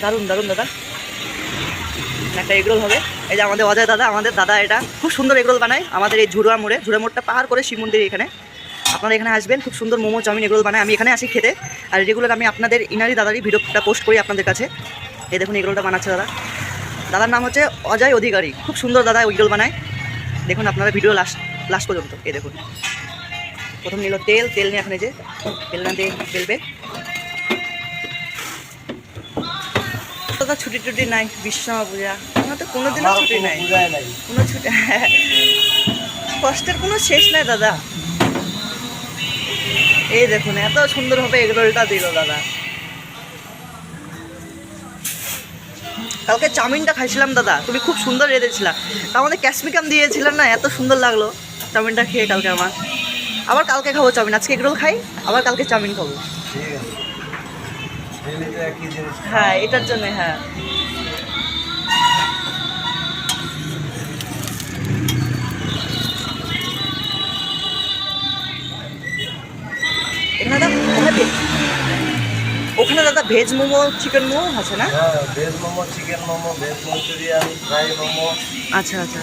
দারুণ দারুণ দাদা। একটা এগরোল হবে। এই যে আমাদের অজয় দাদা, আমাদের দাদা এটা খুব সুন্দর এগরোল বানায় আমাদের এই ঝুড়া মোড়টা পার করে শিব মন্দির এখানে। আপনারা এখানে আসবেন, খুব সুন্দর মোমো চাউমিন এগরোল বানায়। আমি এখানে আসি খেতে, আর রেগুলার আমি আপনাদের ইনারি দাদারই ভিডিওটা পোস্ট করি আপনাদের কাছে। এই দেখুন এগরোলটা বানাচ্ছে দাদা। দাদার নাম হচ্ছে অজয় অধিকারী, খুব সুন্দর দাদা এগরোল বানায়। দেখুন আপনারা ভিডিও লাস্ট পর্যন্ত। এই দেখুন প্রথম নিল তেল নিয়ে এখানে যে তেল না দিয়ে ফেলবে। দাদা ছুটি টুটি নাই, বিশ্বকর্মা পূজা, আমার তো কোনোদিনও ছুটি নাই, কোনো ছুটি কষ্টের কোনো শেষ নাই দাদা। এই দেখুন এত সুন্দরভাবে এগরোলটা দিল দাদা। কালকে চাউমিনটা খাইছিলাম দাদা, তুমি খুব সুন্দর রেঁধেছিলা, তার মধ্যে ক্যাশমিকাম দিয়েছিলাম না, এত সুন্দর লাগলো চাউমিনটা খেয়ে কালকে আমার। আবার কালকে খাবো চাউমিন, আজকে এগরোল খাই, আবার কালকে চাউমিন খাবো। হ্যাঁ এটার জন্য। হ্যাঁ এখানে দাদা ওখানে দাদা ভেজ মোমো চিকেন মোমো আছে না? Veg momo, chicken momo, veg Manchurian, fry momo. আচ্ছা আচ্ছা,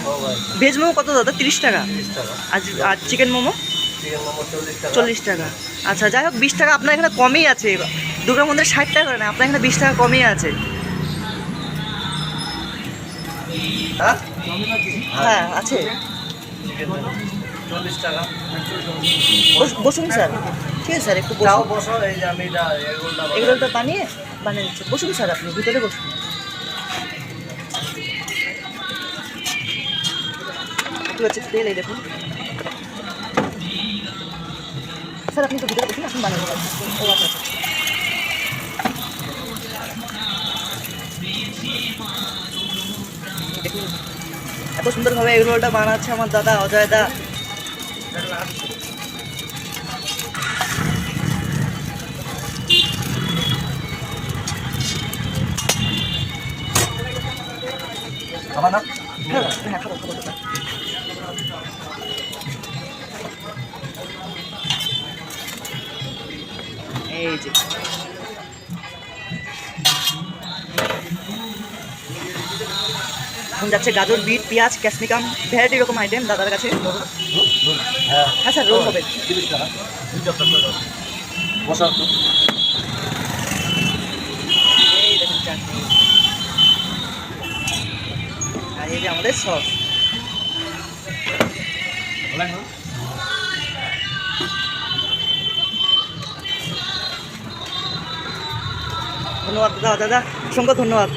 ভেজ মোমো কত দাদা? 30 টাকা। 30 টাকা। আর চিকেন মোমো? চিকেন মোমো 40 টাকা। 40 টাকা। আচ্ছা যাই হোক 20 টাকা আপনার এখানে কমই আছে। দুর্গার মন্দিরে 60 টাকা করে না, আপনার এখানে 20 টাকা কমই আছে। হ্যাঁ হ্যাঁ আছে। চিকেন মোমো 40 টাকা। বসুন স্যার, ঠিক আছে স্যার একটু যাও বসুন। বসো, এই যে আমি এটা এগুলোটা বানিয়ে দিচ্ছি, বসুন স্যার আপনি ভিতরে বসুন। একটু হচ্ছে তেল, এই দেখুন স্যার আপনি তো ভিতরে বসুন, আপনি বানাবো। ও আচ্ছা আচ্ছা। দেখুন এত সুন্দরভাবে এগুলোটা বানাচ্ছে আমার দাদা অজয় দা। খাবা না? হ্যাঁ খাবো দাদা। এই যে এখন যাচ্ছে গাজর, বিট, পেঁয়াজ, ক্যাপসিকাম, ভ্যারাইটি রকম আইটেম দাদার কাছে। হ্যাঁ হ্যাঁ স্যার রোল হবে 30 টাকা। বসাও তো। এই দেখুন চাটনি, আর এই যে আমাদের সস। ধন্যবাদ দাদা, অসংখ্য ধন্যবাদ।